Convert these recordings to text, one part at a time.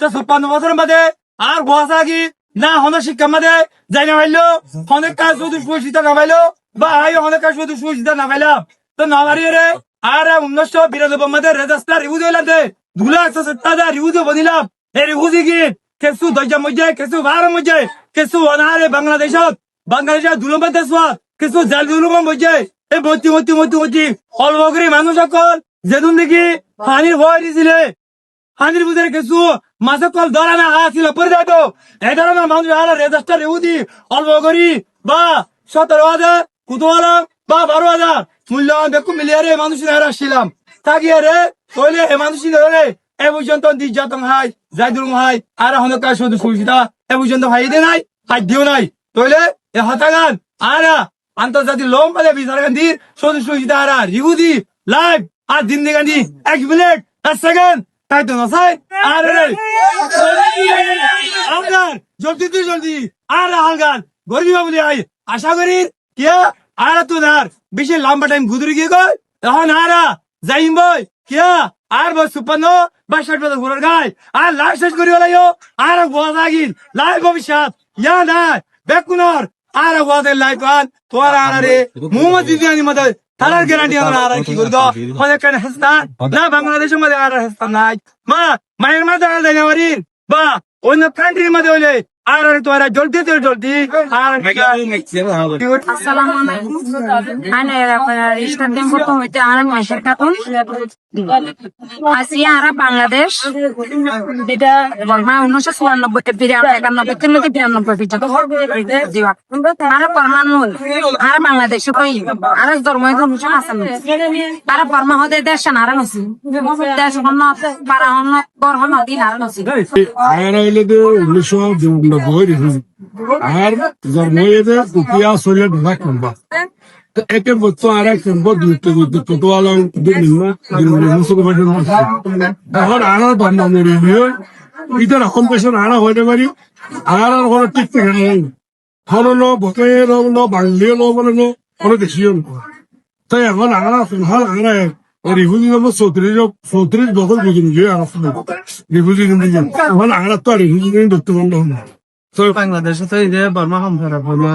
তো 56 বাদে আর গোয়াসা কি না হন শিক্ষা মাদে যাই না পাইলো অনেক কাজ শুধু সুশিতা না পাইলো বা আই অনেক কাজ শুধু সুশিতা না পাইলাম তো নামারি রে আর 1992 মাদে রেজিস্টার রিউজ হইলাম দে 2,70,000 রিউজ বনিলাম এই রিউজ কি কেসু দইজা মজে কেসু ভার মজে কেসু অনারে বাংলাদেশত দুলমত দেশওয়া কেসু জাল দুলম মজে এই মতি অলবগরি মানুষ সকল যেদিন দেখি পানির ভয় দিছিলে হানির বুঝে কিছু মাছে কল ধরা না আসছিল পরে যাইতো এই ধরনের মানুষ আর রেজিস্টার ইউদি অল্প করি বা 17,000 কুতোয়ালা বা 12,000 মূল্যবান দেখো মিলিয়ারে মানুষ আসছিলাম থাকিয়ে রে কইলে এ মানুষ ধরে এ পর্যন্ত নির্যাতন হাই যাইদুল হাই আর হনকা শুধু সুবিধা এ পর্যন্ত হাই দে নাই হাই দিও নাই তইলে এ হতাগান আর আন্তর্জাতিক লোম পালে বিচার গান্ধী শুধু সুবিধা আর রিউদি লাইভ আর দিন গান্ধী 1 মিনিট 1 সেকেন্ড তাই তো নসাই আরে আলগান জলদি আর আলগান গরিব বলি আই আশা করি কিয়া আর তোর বেশি লম্বা টাইম গুদরি গিয়ে গই এখন আর যাইম বই কিয়া আর বই 56 বছর ঘুরার গাই আর লাইফ শেষ করি হলাইও আর গোয়া লাগিল লাইফ ভবিষ্যৎ ইয়া না বেকুনর আর গোয়াদের লাইফ আন তোর আর রে মোহাম্মদ দিদিয়ানি মতে তারার গ্যারান্টি আমরা আর কি করি তো হলে কেন হাসতা না বাংলাদেশের মধ্যে আর হাসতা নাই মায়ের মধ্যে আর দেয় না বা অন্য কান্ট্রির মধ্যে হইলে আর তোরা জলদি আর আসসালামু আলাইকুম আনে আপনার স্টাডিং করতে হইতে আর মাসের কাটুন আসিয়া আর বাংলাদেশ যেটা বর্মা 1994 91 জীবা আর পরমাণু আর বাংলাদেশ কই আর ধর্মীয় কমিশন আছে আর পরমা হতে দেশ না আর নসি দেশ হন পারা হন বরহন দিন আর নসি আর আইলে তো 1990 আর জন্ময়েতে কুকিয়া সরিয়ে ঢাকা কম্বা তো একে বছর আর এক সম্পদ দুটো তো আলম এখন আনার বান্ধব রিভিউ ইতার এখন পেছন আনা হইতে পারি আর কোনো ঠিক থাকে নেই হলো বকের হলো বাংলিও লো বলে নো কোনো দেশীয় তাই এখন আনা হল আনা রিভিউ নম্বর 34 বছর বুঝুন যে রিভিউ এখন আনা তো রিভিউ ধরতে বন্ধ হল বাংলাদেশে তো এই যে বর্মা হামসারা বর্মা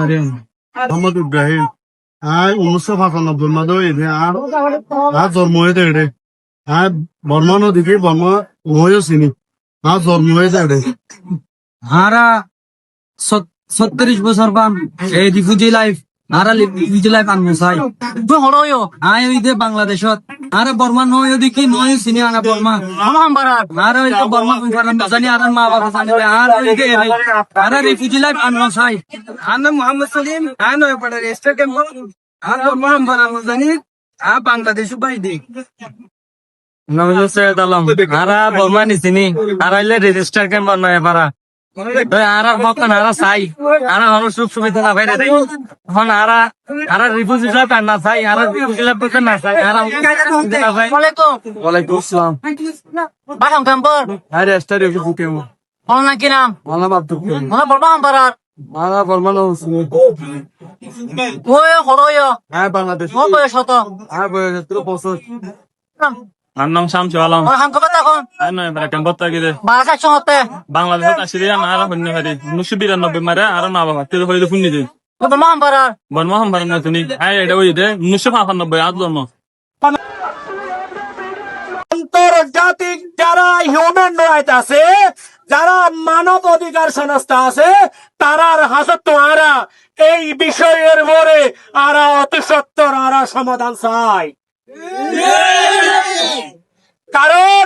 মোহাম্মদ ইব্রাহিম আর 1995 মাদে এনে আর জন্ম হয়েছে এড়ে আর বর্মা নদীকে বর্মা হয়েও চিনি আর জন্ম হয়েছে এড়ে হারা 37 বছর পাম এই রিফিউজি লাইফ হারা রিফিউজি লাইফ আনমু চাই তুই হরয় আই ওই যে বাংলাদেশত আরে বর্মা নয় দেখি নয় চিনি আনা বর্মা আর ওই বর্মা জানি আর মা বাবা জানি আর ওই যে আর রিফিউজি লাইফ আনমু চাই আনা মোহাম্মদ সলিম আনা পড়া রেজিস্টার কেম আর বর্মা আমরা জানি আ বাংলাদেশ বাই দেখ নমস্কার দালাম আরা বর্মা নিছিনি আর আইলে রেজিস্টার কেম বানায় পারা আর হকন আর চাই আর হল সুখ সুবিধা না ভাই এখন আর রিফিউজি লাইফ না চাই আর রিফিউজি লাইফ না চাই আর ওয়ালাইকুম আসসালাম বাসাম কাম্পর আরে স্টার রিফিউজি কেম কোন না কি নাম মালা বাপ তো মনে বলবা আমপারার মালা বর্মানো ওই হরয় হ্যাঁ বাংলাদেশ ও বয়স হত হ্যাঁ বয়স তো বছর আমার নাম শামসু আলম ওর হাম কবে তখন আর নয় বেড়া কেমন গিয়ে বাসা চতে বাংলাদেশত আসি দিয়া না আর হন্য হারি 1992 মারে আর মা বাবা তেল হইলে শুনি দে বলবা আমপারার বনমোহন ভারত না তুমি আই এটা ওই দে 1995 আজ জন্ম আন্তর্জাতিক যারা হিউম্যান রাইট আছে যারা মানব অধিকার সংস্থা আছে তারার হাসত তোমরা এই বিষয়ের পরে আরা অতি সত্তর আরা সমাধান চাই কারণ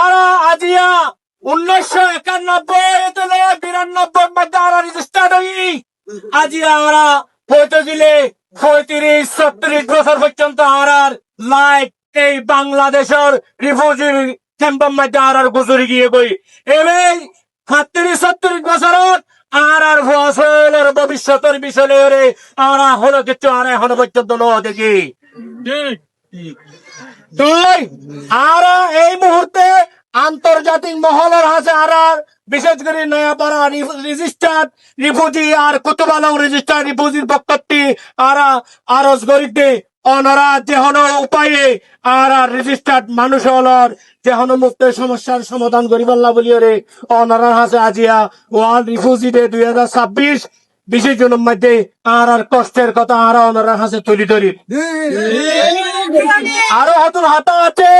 আরা আজিয়া 1991-92 মধ্যে আরা রেজিস্টার্ড হই আজিয়া আরা হইতে দিলে 35-36 বছর পর্যন্ত আরার লাইফ এই বাংলাদেশের রিফিউজি ক্যাম্পের মধ্যে আর গুজরি গিয়ে গই এই 35-36 বছরত আর ফসলের ভবিষ্যতের বিষয়ে আমরা হলো কিছু আর এখন পর্যন্ত ন দেখি তাই আর এই মুহূর্তে আন্তর্জাতিক মহলের হাতে আরার বিশেষ করে নয়াপাড়া রেজিস্টার্ড রিফিউজি আর কুতুব আলম রেজিস্টার্ড রিফিউজির পক্ষটি আরজ করিতে অনরা যেহন উপায়ে আর রেজিস্টার্ড মানুষ হলর যেহন মুক্তের সমস্যার সমাধান করিবাল্লা বলিওরে অনরার হাতে আজিয়া ওয়ার্ল্ড রিফিউজি ডে 2026 বিশেষ জনের মধ্যে আর কষ্টের কথা আর অনরার হাতে তুলি ধরি আরো হতুন হাতা আছে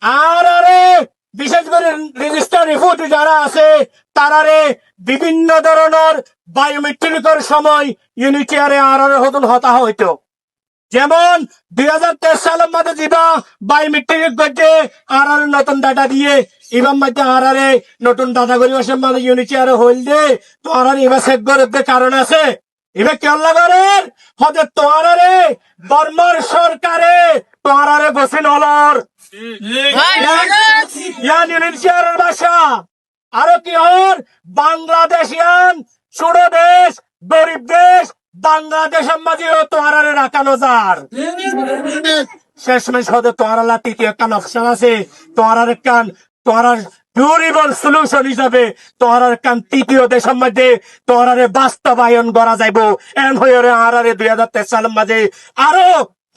আর বিশেষ করে রেজিস্টার রিফিউজি যারা আছে তারারে বিভিন্ন ধরনের বায়োমেট্রিকের সময় ইউনিটিয়ারে আর হতুন হতা হইতো যেমন 2023 সালের মধ্যে যা বায়োমেট্রিক করছে আর নতুন ডাটা দিয়ে এবার মধ্যে আর নতুন ডাটা পরিবেশের মধ্যে ইউনিটিয়ারে হইল দে তো আর এবার চেক করতে কারণ আছে এবার কেন লাগারের হতে তোয়ারে বর্মার সরকারে তোয়ারে বসেন হলর ইয়ান ইউনিটিয়ারের ভাষা আরো কি হর বাংলাদেশিয়ান ছোট দেশ গরিব দেশ বাংলাদেশের মাঝে তোয়ারে রাখানো যার শেষমেশ হতে তোয়ারালা তৃতীয় একটা নকশা আছে তোয়ারার কান তোয়ারার ডিউরেবল সলিউশন হিসাবে তোয়ারার কান তৃতীয় দেশের মধ্যে তোয়ারে বাস্তবায়ন করা যাইব এন হয়ে আরারে 2023 সালের মাঝে আরো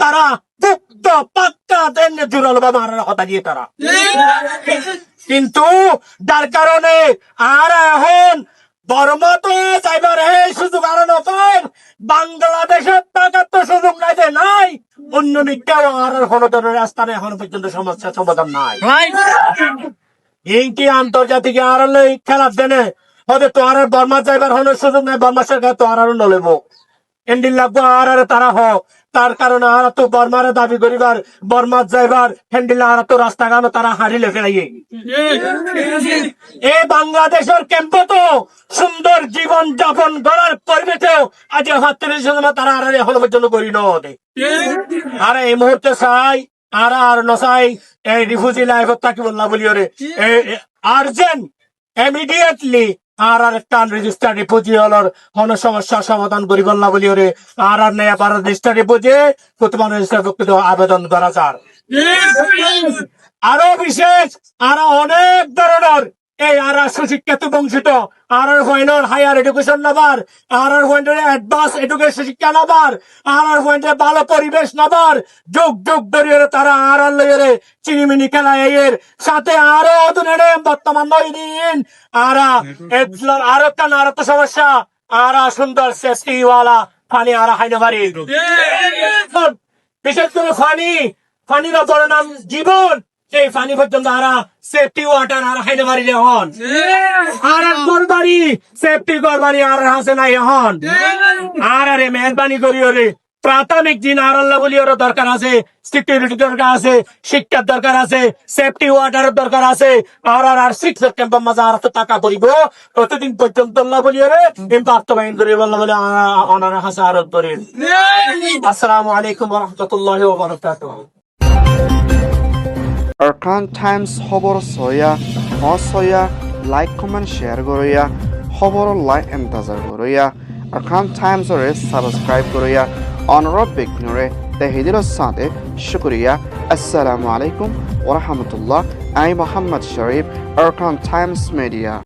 তারা পুক্ত পাক্কা দেন জুড়াল বাবা আর হতা দিয়ে তারা কিন্তু যার কারণে আর এখন বর্মাতে যাইবার এই সুযোগ আর নয় বাংলাদেশের টাকার তো সুযোগ নাই যে নাই অন্য দিকটাও আর কোনো ধরনের স্থানে এখন পর্যন্ত সমস্যা সমাধান নাই এইটি আন্তর্জাতিক আর খেলার দেনে হয়তো তো আর বর্মা যাইবার হন সুযোগ নাই বর্মা সরকার তো আর নলেব এন্ডিল লাগবো আর তারা হোক তার কারণে আর তো বর্মারে দাবি করিবার বর্মা যাইবার হ্যান্ডিল আর তো রাস্তাঘাট তারা হারিলে ফেলাইয়ে এই বাংলাদেশের ক্যাম্প তো সুন্দর জীবন যাপন করার পরিবেশেও আজ হাতের তারা আর এখন পর্যন্ত করি নদে আর এই মুহূর্তে চাই আর নসাই এই রিফিউজি লাইফ তাকে বললা বলি ওরে আর্জেন্ট ইমিডিয়েটলি আর একটা রেজিস্টার রিফিউজি হলর হন সমস্যা সমাধান করি বললা বলি ওরে আর নেই আবার রেজিস্টার রিফিউজি বর্তমান রেজিস্টার পক্ষে আবেদন করা যার আরো বিশেষ আরো অনেক ধরনের এই আর সুশিক্ষিত বঞ্চিত আর পয়েন্টের হায়ার এডুকেশন নাবার আর পয়েন্টের অ্যাডভান্স এডুকেশন শিক্ষা নাবার আর পয়েন্টের ভালো পরিবেশ নাবার যুগ যুগ ধরে তারা আর লইরে চিনিমিনি খেলা এর সাথে আরো অধুনে বর্তমান 9 দিন আর একটা সমস্যা আর সুন্দর সেফটি ওয়ালা পানি আর হাইনে বাড়ি বিশেষ করে পানির বড় নাম জীবন এই পানি পর্যন্ত আরা সেফটি ওয়াটার আর হাইনে বাড়িলে হন আর গরবাড়ি সেফটি গরবাড়ি আর হাসে নাই হন আর মেহরবানি করি ওরে প্রাথমিক দিন আর আল্লাহ বলি ওর দরকার আছে সিকিউরিটি দরকার আছে শিক্ষার দরকার আছে সেফটি ওয়াটারের দরকার আছে আর 6 সেপ্টেম্বর মাঝে আর তো টাকা পড়িব প্রতিদিন পর্যন্ত আল্লাহ বলি ওরে বাস্তবায়ন করি বললাম বলে অনার হাসে আরো ধরে আসসালামু আলাইকুম ওয়া রাহমাতুল্লাহি ওয়া বারাকাতুহু Arkan Times খবর সয়া অসয়া লাইক কমেন্ট শেয়ার করইয়া খবর লাইক এন্টাজার করইয়া Arkan Times রে সাবস্ক্রাইব করইয়া অনুরোধ বিঘ্নরে তেহিদির সাথে শুকরিয়া আসসালামু আলাইকুম ওয়া রাহমাতুল্লাহ I Mohammad Sharif Arkan Times media